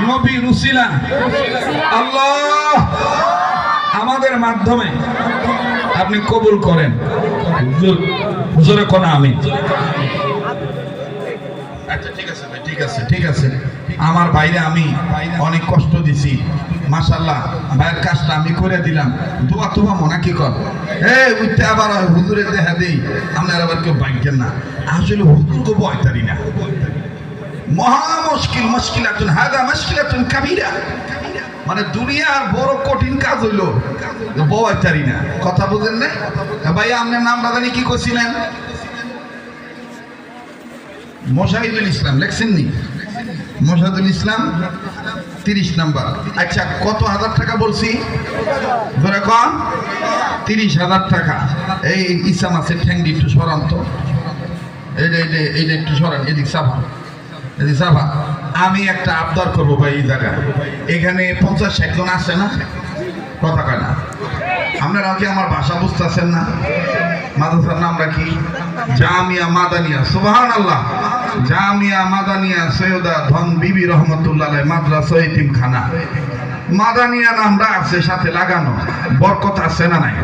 নবীর উসিলা আল্লাহ আমাদের মাধ্যমে আপনি কবুল করেন। জোরে কোন আমিন। আচ্ছা ঠিক আছে ভাই, ঠিক আছে ঠিক আছে। আমার ভাইরে আমি অনেক কষ্ট দিছি, মাশাআল্লাহ ভাইয়ের কাজটা আমি করে দিলাম। দোয়া তোমা মনে কি কর উঠতে আবার হুজুরের দেখা দেই, আপনার আবার কেউ বাইকেন না। আসলে হুজুরকে বয়তারি না, মহা মুশকিল, মুশকিলাতুন হাদা মুশকিলাতুন কাবীরা। মানে দুনিয়ার বড় কঠিন কাজ হইলো বয়তারি না। কথা বুঝেন না ভাই? আপনার নামটা জানি কি করছিলেন? মোশাহিদুল ইসলাম লেখছেন নি? মোশাহিদুল ইসলাম 30 নাম্বার। আচ্ছা কত হাজার টাকা বলছি? ধরে কম 30,000 টাকা। এই ইসা মাছের ঠ্যাংটি একটু সরান তো, এইটা একটু সরান, এদিক সাফা, এদিক সাফা। আমি একটা আবদার করবো ভাই, এই জায়গায় এখানে 50-60 জন আসে না? কথা কয় না? আপনারা কি আমার ভাষা বুঝতেছেন না? মাদ্রাসার নামটা কি? জামিয়া মাদানিয়া। সুবহানাল্লাহ। জামিয়া মাদানিয়া সৈয়দা ধন বিবি রহমতুল্লাহ মাদ্রাসা এতিমখানা। মাদানিয়া নামটা আছে সাথে লাগানো, বরকত আছে না নাই?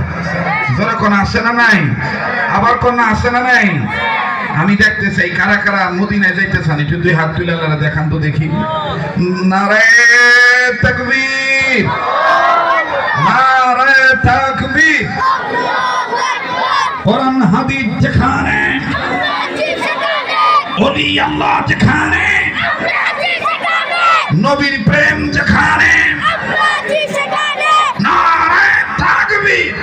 যারা কোন আছে না নাই? আবার কোন আছে না নাই? আমি দেখতে চাই কারা কারা মদিনায় যাইতে চান, একটু 2 হাত তুলে আল্লাহ দেখান তো দেখি। নারে তাকবীর, নারে তাকবীর। কোরআন হাদিস যেখানে, ওলি আল্লাহ যেখানে, নবীর প্রেম যেখানে, নারে তাকবীর।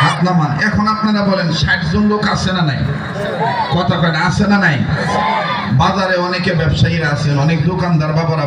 হাত নামান। এখন আপনারা বলেন 60 জন লোক আছে না নাই? কথা কয় না? আছে না নাই? বাজারে অনেকে ব্যবসায়ীরা আছেন, অনেক দোকানদার বাবারা।